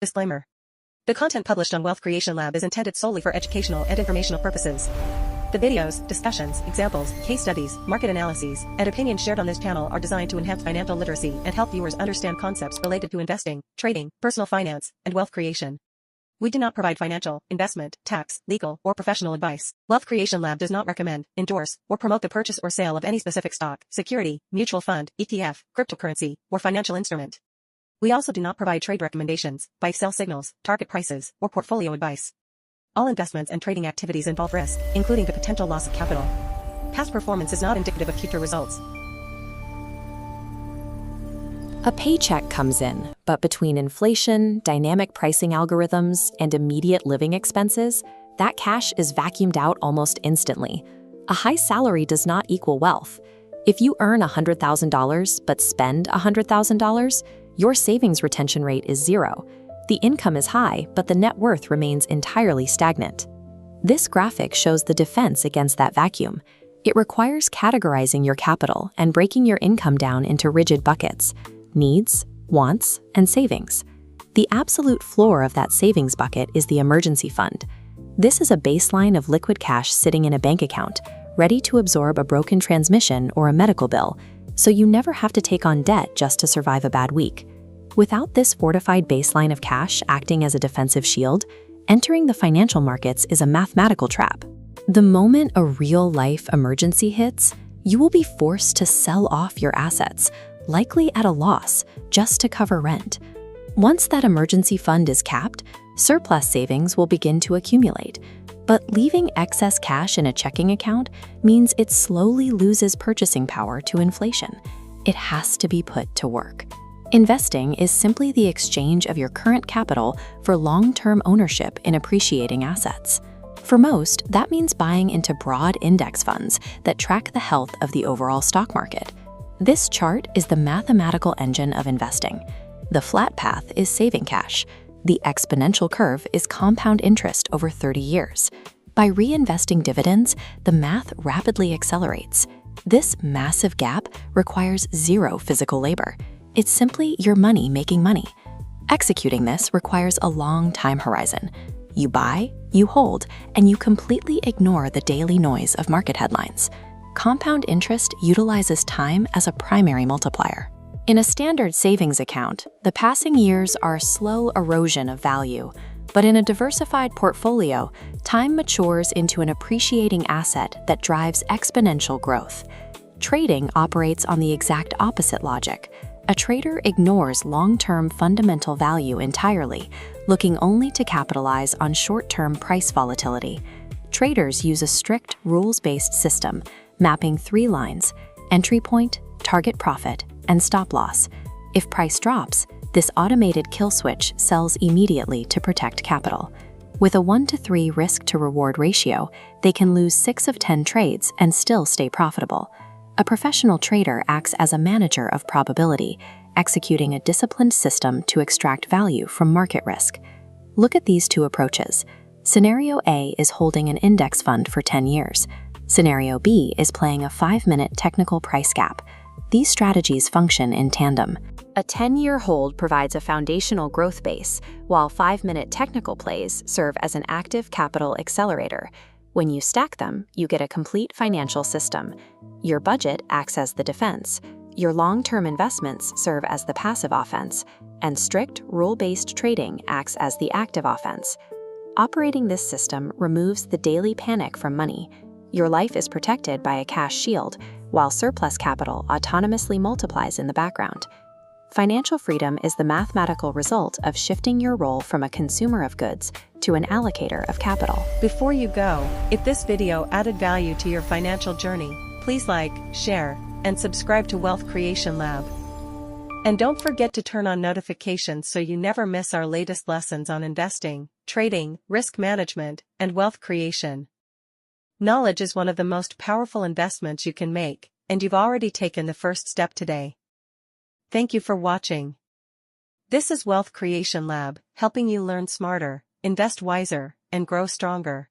Disclaimer. The content published on Wealth Creation Lab is intended solely for educational and informational purposes. The videos, discussions, examples, case studies, market analyses, and opinions shared on this channel are designed to enhance financial literacy and help viewers understand concepts related to investing, trading, personal finance, and wealth creation. We do not provide financial, investment, tax, legal, or professional advice. Wealth Creation Lab does not recommend, endorse, or promote the purchase or sale of any specific stock, security, mutual fund, ETF, cryptocurrency, or financial instrument. We also do not provide trade recommendations, buy-sell signals, target prices, or portfolio advice. All investments and trading activities involve risk, including the potential loss of capital. Past performance is not indicative of future results. A paycheck comes in, but between inflation, dynamic pricing algorithms, and immediate living expenses, that cash is vacuumed out almost instantly. A high salary does not equal wealth. If you earn $100,000 but spend $100,000, your savings retention rate is zero. The income is high, but the net worth remains entirely stagnant. This graphic shows the defense against that vacuum. It requires categorizing your capital and breaking your income down into rigid buckets: needs, wants, and savings. The absolute floor of that savings bucket is the emergency fund. This is a baseline of liquid cash sitting in a bank account, ready to absorb a broken transmission or a medical bill, so you never have to take on debt just to survive a bad week. Without this fortified baseline of cash acting as a defensive shield, entering the financial markets is a mathematical trap. The moment a real-life emergency hits, you will be forced to sell off your assets, likely at a loss, just to cover rent. Once that emergency fund is capped, surplus savings will begin to accumulate. But leaving excess cash in a checking account means it slowly loses purchasing power to inflation. It has to be put to work. Investing is simply the exchange of your current capital for long-term ownership in appreciating assets. For most, that means buying into broad index funds that track the health of the overall stock market. This chart is the mathematical engine of investing. The flat path is saving cash. The exponential curve is compound interest over 30 years. By reinvesting dividends, the math rapidly accelerates. This massive gap requires zero physical labor. It's simply your money making money. Executing this requires a long time horizon. You buy, you hold, and you completely ignore the daily noise of market headlines. Compound interest utilizes time as a primary multiplier. In a standard savings account, the passing years are slow erosion of value, but in a diversified portfolio, time matures into an appreciating asset that drives exponential growth. Trading operates on the exact opposite logic. A trader ignores long-term fundamental value entirely, looking only to capitalize on short-term price volatility. Traders use a strict, rules-based system, mapping 3 lines: entry point, target profit, and stop loss. If price drops, this automated kill switch sells immediately to protect capital. With a 1-to-3 risk-to-reward ratio, they can lose 6 of 10 trades and still stay profitable. A professional trader acts as a manager of probability, executing a disciplined system to extract value from market risk. Look at these 2 approaches. Scenario A is holding an index fund for 10 years. Scenario B is playing a 5-minute technical price gap. These strategies function in tandem. A 10-year hold provides a foundational growth base, while 5-minute technical plays serve as an active capital accelerator. When you stack them, you get a complete financial system. Your budget acts as the defense. Your long-term investments serve as the passive offense, and strict, rule-based trading acts as the active offense. Operating this system removes the daily panic from money. Your life is protected by a cash shield, while surplus capital autonomously multiplies in the background. Financial freedom is the mathematical result of shifting your role from a consumer of goods to an allocator of capital. Before you go, if this video added value to your financial journey, please like, share, and subscribe to Wealth Creation Lab. And don't forget to turn on notifications so you never miss our latest lessons on investing, trading, risk management, and wealth creation. Knowledge is one of the most powerful investments you can make, and you've already taken the first step today. Thank you for watching. This is Wealth Creation Lab, helping you learn smarter, invest wiser, and grow stronger.